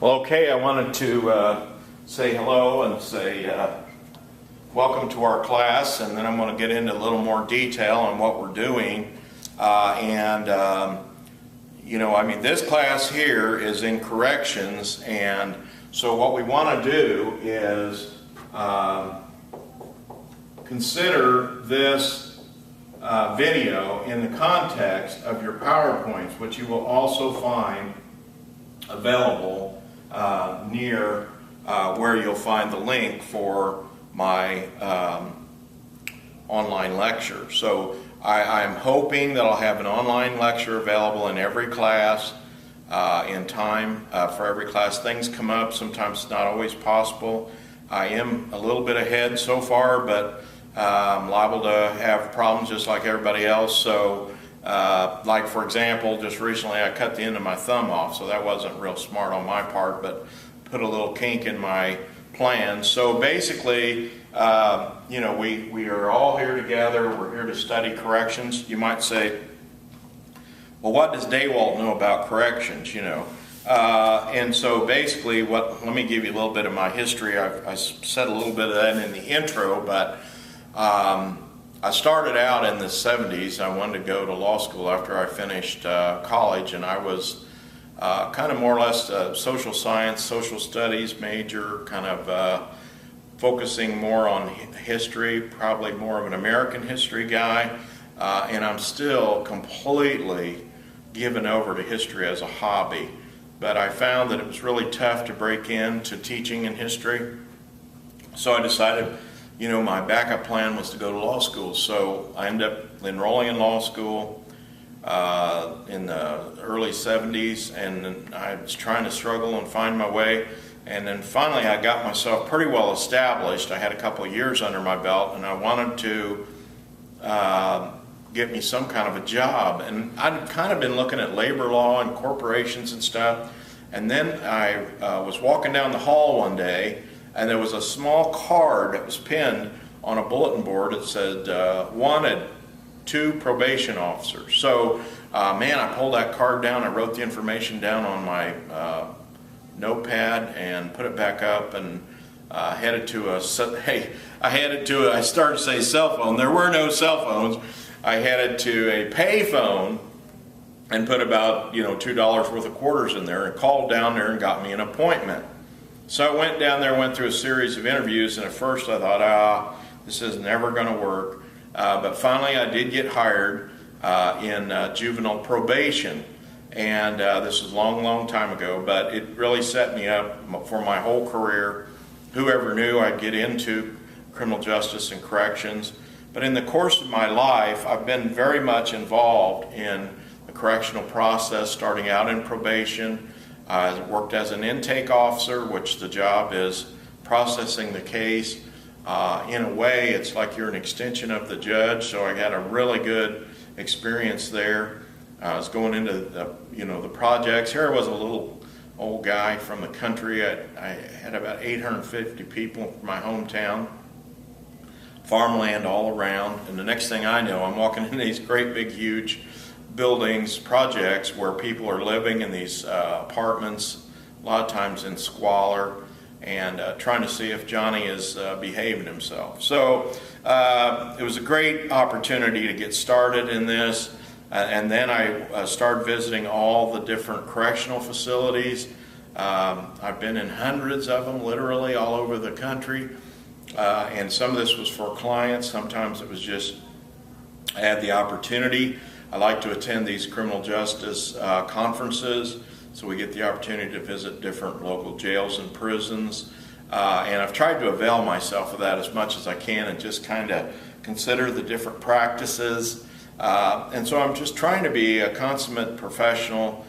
Well, okay, I wanted to say hello and say welcome to our class, and then I'm going to get into a little more detail on what we're doing. This class here is in corrections, and so what we want to do is consider this video in the context of your PowerPoints, which you will also find available near where you'll find the link for my online lecture. So I'm hoping that I'll have an online lecture available in every class in time for every class. Things come up, sometimes it's not always possible. I am a little bit ahead so far, but I'm liable to have problems just like everybody else. So like for example, just recently I cut the end of my thumb off, so that wasn't real smart on my part, but put a little kink in my plan. So basically, we are all here together. We're here to study corrections. You might say, well, what does Dawalt know about corrections, and so basically, let me give you a little bit of my history. I said a little bit of that in the intro, but I started out in the 70s. I wanted to go to law school after I finished college, and I was kind of more or less a social science, social studies major, kind of focusing more on history, probably more of an American history guy, and I'm still completely given over to history as a hobby. But I found that it was really tough to break into teaching in history, so I decided my backup plan was to go to law school. So I ended up enrolling in law school in the early 70s, and I was trying to struggle and find my way. And then finally I got myself pretty well established. I had a couple of years under my belt, and I wanted to get me some kind of a job. And I'd kind of been looking at labor law and corporations and stuff. And then I was walking down the hall one day, and there was a small card that was pinned on a bulletin board that said, wanted 2 probation officers. So, I pulled that card down, I wrote the information down on my notepad and put it back up, and headed to I started to say cell phone. There were no cell phones. I headed to a pay phone and put about $2 worth of quarters in there and called down there and got me an appointment. So I went down there, went through a series of interviews, and at first I thought, this is never going to work. But finally I did get hired in juvenile probation. And this was a long, long time ago, but it really set me up for my whole career. Whoever knew I'd get into criminal justice and corrections. But in the course of my life, I've been very much involved in the correctional process, starting out in probation. I worked as an intake officer, which the job is processing the case. In a way, it's like you're an extension of the judge, so I had a really good experience there. I was going into the projects. Here I was, a little old guy from the country. I had about 850 people from my hometown, farmland all around, and the next thing I know, I'm walking into these great big huge buildings, projects where people are living in these apartments, a lot of times in squalor, and trying to see if Johnny is behaving himself. So it was a great opportunity to get started in this, and then I started visiting all the different correctional facilities. I've been in hundreds of them, literally all over the country, and some of this was for clients. Sometimes it was just I had the opportunity. I like to attend these criminal justice conferences, so we get the opportunity to visit different local jails and prisons. And I've tried to avail myself of that as much as I can and just kind of consider the different practices. And so I'm just trying to be a consummate professional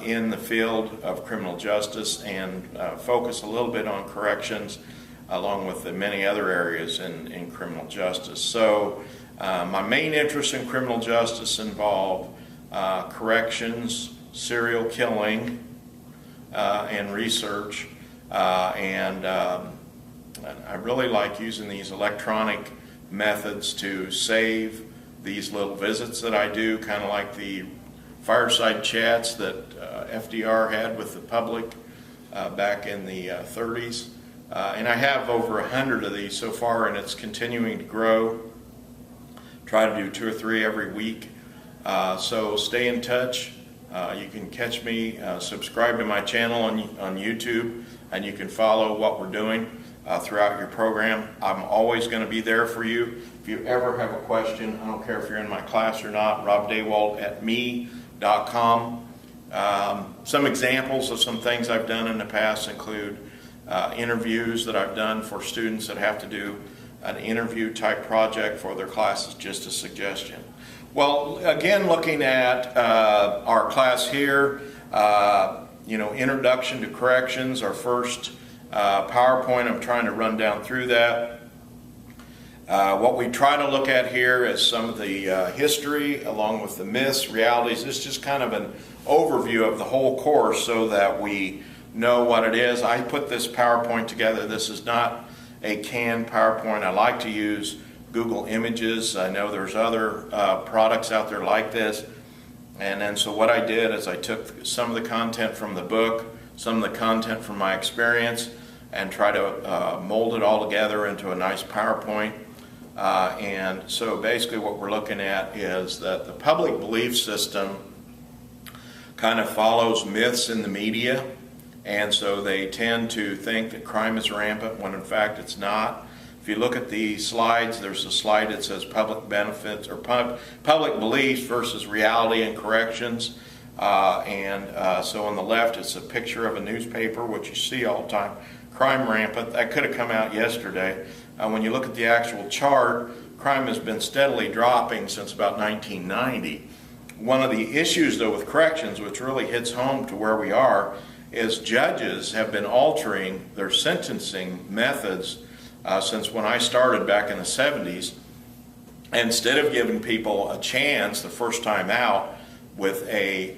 in the field of criminal justice and focus a little bit on corrections along with the many other areas in criminal justice. So my main interests in criminal justice involve corrections, serial killing, and research. And I really like using these electronic methods to save these little visits that I do, kind of like the fireside chats that FDR had with the public back in the 30s. And I have over 100 of these so far, and it's continuing to grow. Try to do 2 or 3 every week. So stay in touch. You can catch me, subscribe to my channel on YouTube, and you can follow what we're doing throughout your program. I'm always going to be there for you. If you ever have a question, I don't care if you're in my class or not, robdawalt@me.com. Some examples of some things I've done in the past include interviews that I've done for students that have to do an interview type project for their classes, just a suggestion. Well, again, looking at our class here, Introduction to Corrections, our first PowerPoint. I'm trying to run down through that. What we try to look at here is some of the history along with the myths, realities. This is just kind of an overview of the whole course so that we know what it is. I put this PowerPoint together. This is not a canned PowerPoint. I like to use Google Images. I know there's other products out there like this. And then so what I did is I took some of the content from the book, some of the content from my experience, and try to mold it all together into a nice PowerPoint. And so basically what we're looking at is that the public belief system kind of follows myths in the media, and so they tend to think that crime is rampant when in fact it's not. If you look at the slides, there's a slide that says public benefits or public beliefs versus reality and corrections. So on the left it's a picture of a newspaper, which you see all the time. Crime rampant. That could have come out yesterday. When you look at the actual chart, crime has been steadily dropping since about 1990. One of the issues though with corrections, which really hits home to where we are, is judges have been altering their sentencing methods since when I started back in the 70s. Instead of giving people a chance the first time out with a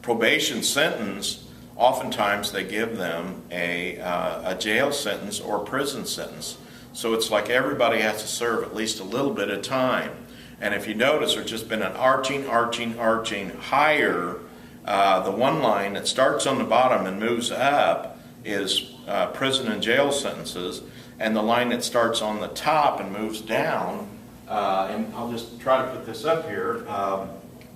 probation sentence, oftentimes they give them a jail sentence or prison sentence. So it's like everybody has to serve at least a little bit of time. And if you notice, there's just been an arching higher. The one line that starts on the bottom and moves up is prison and jail sentences, and the line that starts on the top and moves down, and I'll just try to put this up here.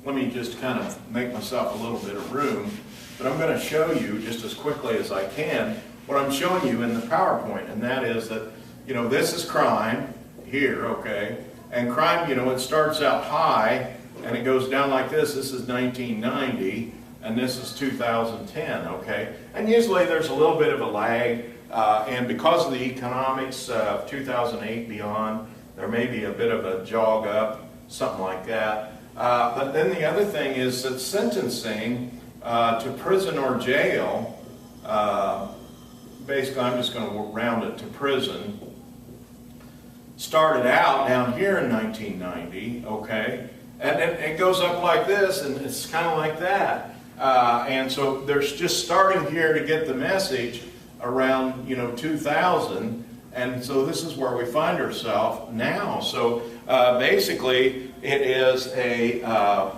Let me just kind of make myself a little bit of room, but I'm going to show you just as quickly as I can what I'm showing you in the PowerPoint, and that is that, this is crime here, okay, and crime, it starts out high and it goes down like this. This is 1990. And this is 2010, okay? And usually there's a little bit of a lag, and because of the economics of 2008 beyond, there may be a bit of a jog up, something like that. But then the other thing is that sentencing to prison or jail, basically I'm just going to round it to prison, started out down here in 1990, okay? And it goes up like this, and it's kind of like that. And so there's just starting here to get the message around 2000, and so this is where we find ourselves now. So basically it is a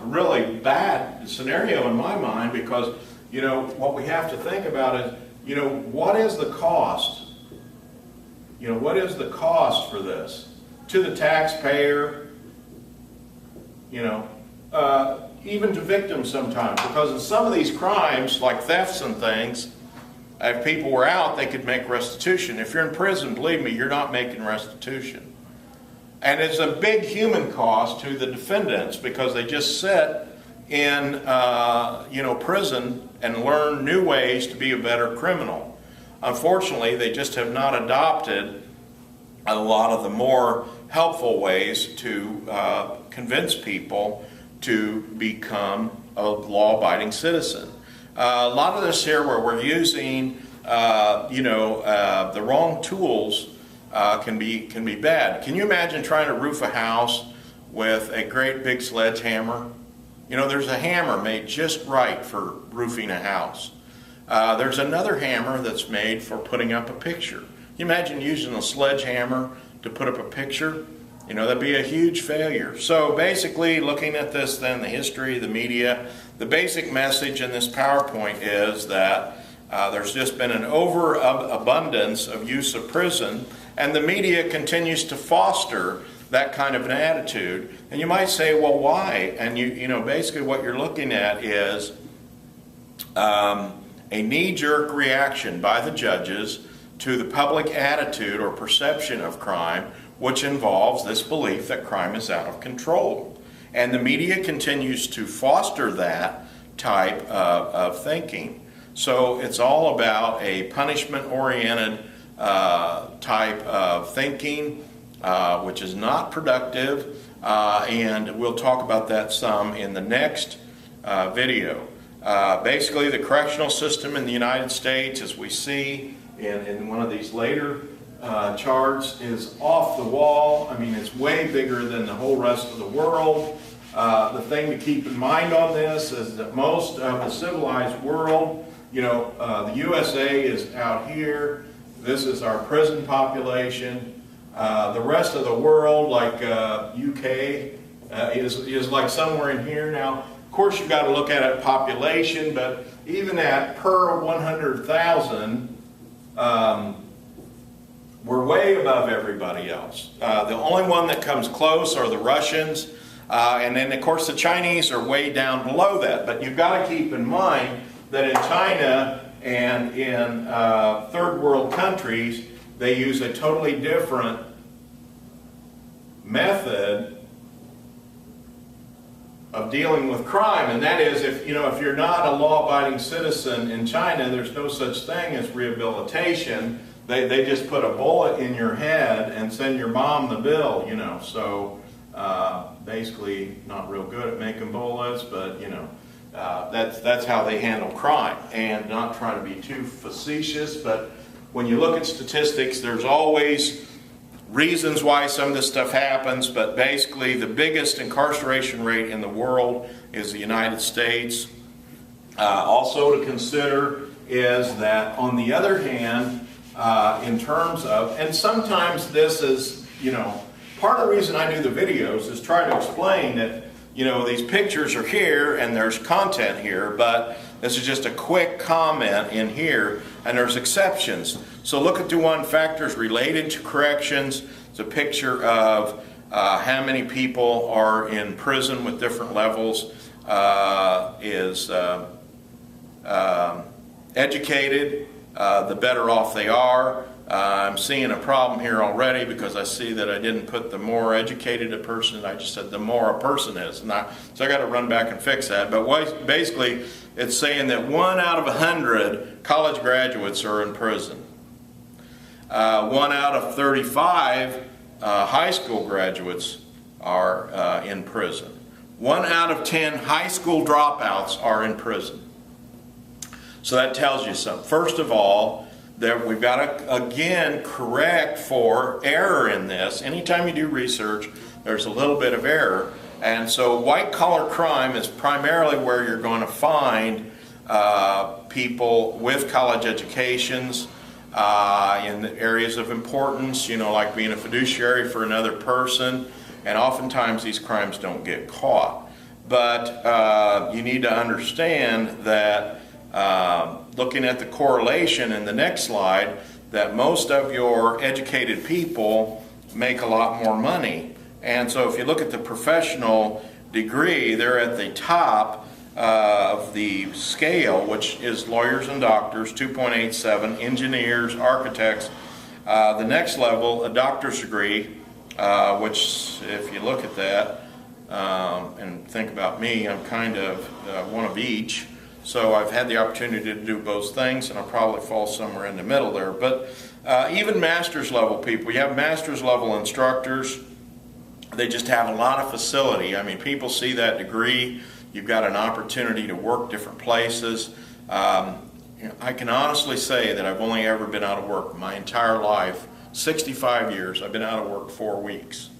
really bad scenario in my mind, because what we have to think about is what is the cost? What is the cost for this to the taxpayer? Even to victims sometimes, because in some of these crimes, like thefts and things, if people were out, they could make restitution. If you're in prison, believe me, you're not making restitution. And it's a big human cost to the defendants, because they just sit in prison and learn new ways to be a better criminal. Unfortunately, they just have not adopted a lot of the more helpful ways to convince people to become a law-abiding citizen. A lot of this here where we're using the wrong tools can be bad. Can you imagine trying to roof a house with a great big sledgehammer? There's a hammer made just right for roofing a house. There's another hammer that's made for putting up a picture. Can you imagine using a sledgehammer to put up a picture? That'd be a huge failure. So basically, looking at this then, the history, the media, the basic message in this PowerPoint is that There's just been an overabundance of use of prison, and the media continues to foster that kind of an attitude. And you might say, well, why? And you know, basically what you're looking at is a knee-jerk reaction by the judges to the public attitude or perception of crime, which involves this belief that crime is out of control. And the media continues to foster that type of thinking. So it's all about a punishment-oriented type of thinking, which is not productive, and we'll talk about that some in the next video. Basically, the correctional system in the United States, as we see in one of these later charts, is off the wall. I mean, it's way bigger than the whole rest of the world. The thing to keep in mind on this is that most of the civilized world, you know, the USA is out here. This is our prison population. The rest of the world, like UK, is like somewhere in here. Now, of course, you've got to look at it population, but even at per 100,000, we're way above everybody else. The only one that comes close are the Russians, and then of course the Chinese are way down below that. But you've got to keep in mind that in China and in third world countries, they use a totally different method of dealing with crime, and that is, if you're not a law-abiding citizen in China, there's no such thing as rehabilitation. They just put a bullet in your head and send your mom the bill, you know. So basically, not real good at making bullets, but you know, that's how they handle crime. And not trying to be too facetious, but when you look at statistics, there's always reasons why some of this stuff happens, but basically the biggest incarceration rate in the world is the United States. Also to consider is that, on the other hand, in terms of, and sometimes this is, you know, part of the reason I do the videos is try to explain that, you know, these pictures are here and there's content here, but this is just a quick comment in here, and there's exceptions. So look at the one factors related to corrections. It's a picture of how many people are in prison with different levels, educated, the better off they are. I'm seeing a problem here already because I see that I didn't put the more educated a person, I just said the more a person is. So I got to run back and fix that. But basically, it's saying that 1 out of 100 college graduates are in prison. 1 out of 35 high school graduates are in prison. 1 out of 10 high school dropouts are in prison. So that tells you something. First of all, that we've got to, again, correct for error in this. Anytime you do research, there's a little bit of error. And so white-collar crime is primarily where you're going to find people with college educations in the areas of importance, you know, like being a fiduciary for another person. And oftentimes these crimes don't get caught. But you need to understand that looking at the correlation in the next slide, that most of your educated people make a lot more money. And so if you look at the professional degree, they're at the top of the scale, which is lawyers and doctors, 2.87, engineers, architects. The next level, a doctor's degree, which if you look at that and think about me, I'm kind of one of each. So I've had the opportunity to do both things, and I'll probably fall somewhere in the middle there. But even master's level people, you have master's level instructors, they just have a lot of facility. I mean, people see that degree, you've got an opportunity to work different places. I can honestly say that I've only ever been out of work my entire life, 65 years, I've been out of work 4 weeks.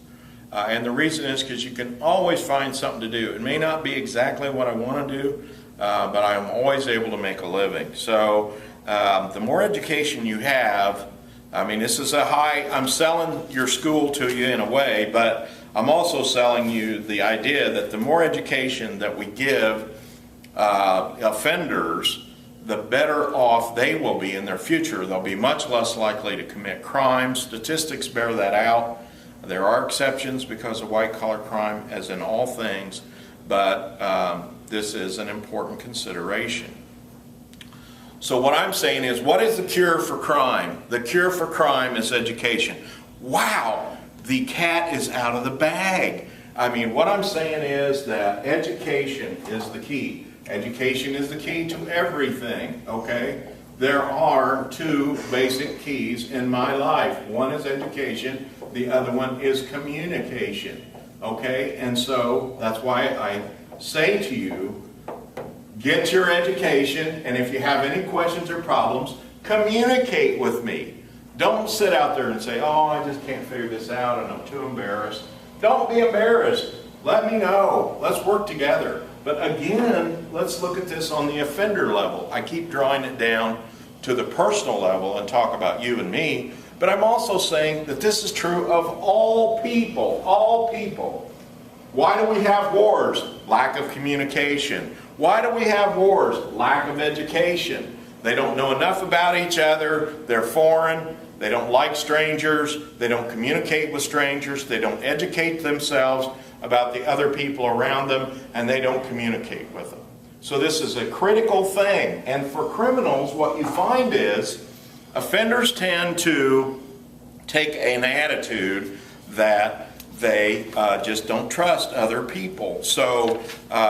And the reason is because you can always find something to do. It may not be exactly what I want to do, but I'm always able to make a living. So the more education you have, I mean, this is I'm selling your school to you in a way, but I'm also selling you the idea that the more education that we give offenders, the better off they will be in their future. They'll be much less likely to commit crimes. Statistics bear that out. There are exceptions because of white-collar crime, as in all things, but this is an important consideration. So what I'm saying is, what is the cure for crime? The cure for crime is education. Wow, the cat is out of the bag. I mean, what I'm saying is that education is the key. Education is the key to everything, okay? There are two basic keys in my life. One is education, the other one is communication, okay? And so that's why I say to you, get your education, and if you have any questions or problems, communicate with me. Don't sit out there and say, oh, I just can't figure this out and I'm too embarrassed. Don't be embarrassed. Let me know. Let's work together. But again, let's look at this on the offender level. I keep drawing it down to the personal level and talk about you and me, but I'm also saying that this is true of all people, all people. Why do we have wars? Lack of communication. Why do we have wars? Lack of education. They don't know enough about each other, they're foreign, they don't like strangers, they don't communicate with strangers, they don't educate themselves about the other people around them, and they don't communicate with them. So this is a critical thing. And for criminals, what you find is offenders tend to take an attitude that they just don't trust other people. So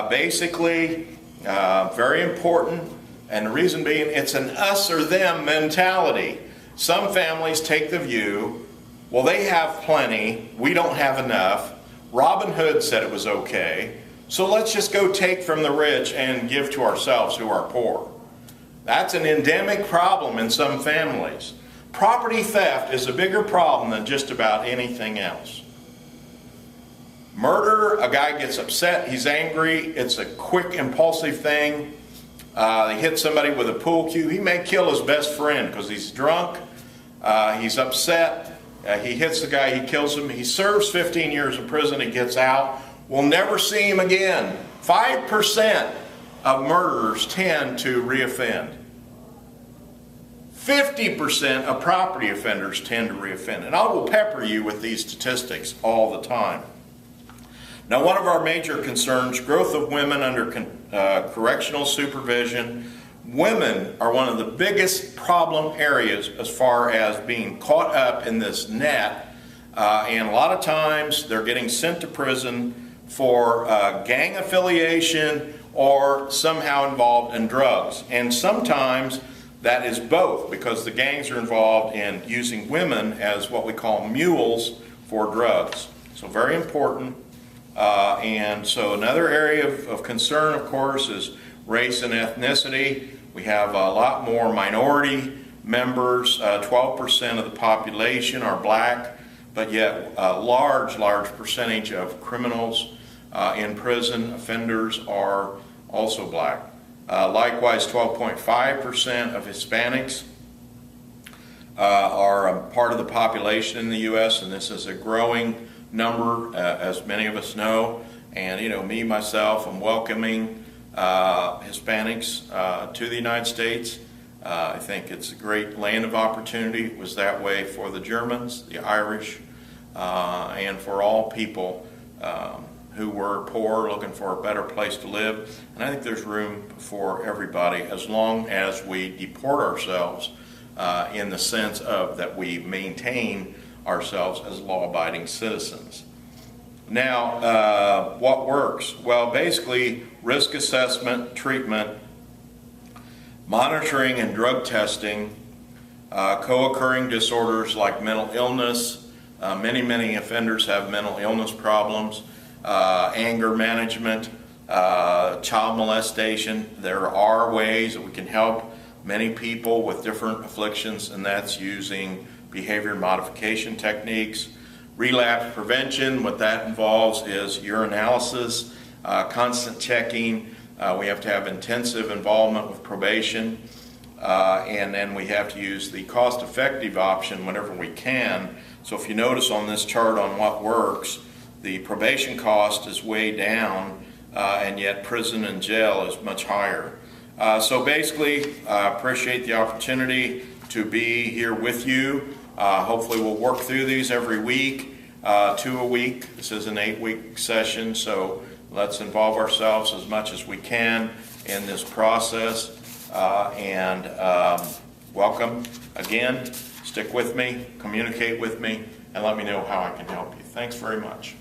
basically, very important, and the reason being, it's an us or them mentality. Some families take the view, well, they have plenty, we don't have enough. Robin Hood said it was okay, so let's just go take from the rich and give to ourselves who are poor. That's an endemic problem in some families. Property theft is a bigger problem than just about anything else. Murder, a guy gets upset, he's angry, it's a quick, impulsive thing. He hits somebody with a pool cue. He may kill his best friend because he's drunk, he's upset. He hits the guy, he kills him, he serves 15 years in prison, he gets out, we'll never see him again. 5% of murderers tend to reoffend. 50% of property offenders tend to reoffend. And I will pepper you with these statistics all the time. Now, one of our major concerns, growth of women under correctional supervision. Women are one of the biggest problem areas as far as being caught up in this net, and a lot of times they're getting sent to prison for gang affiliation or somehow involved in drugs. And sometimes that is both, because the gangs are involved in using women as what we call mules for drugs. So very important. And so another area of concern, of course, is race and ethnicity. We have a lot more minority members. 12% of the population are black, but yet a large percentage of criminals in prison, offenders, are also black. Likewise, 12.5% of Hispanics are a part of the population in the U.S., and this is a growing number, as many of us know. And, you know, me, myself, I'm welcoming Hispanics to the United States. I think it's a great land of opportunity. It was that way for the Germans, the Irish, and for all people who were poor, looking for a better place to live. And I think there's room for everybody, as long as we deport ourselves in the sense of that we maintain ourselves as law-abiding citizens. Now, what works? Well, basically, risk assessment, treatment, monitoring and drug testing, co-occurring disorders like mental illness. Many offenders have mental illness problems, anger management, child molestation. There are ways that we can help many people with different afflictions, and that's using behavior modification techniques. Relapse prevention, what that involves is urinalysis, constant checking. We have to have intensive involvement with probation, and then we have to use the cost-effective option whenever we can. So if you notice on this chart on what works, the probation cost is way down, and yet prison and jail is much higher. So basically, I appreciate the opportunity to be here with you. Hopefully we'll work through these every week, 2 a week. This is an 8-week session, so let's involve ourselves as much as we can in this process. Welcome again. Stick with me, communicate with me, and let me know how I can help you. Thanks very much.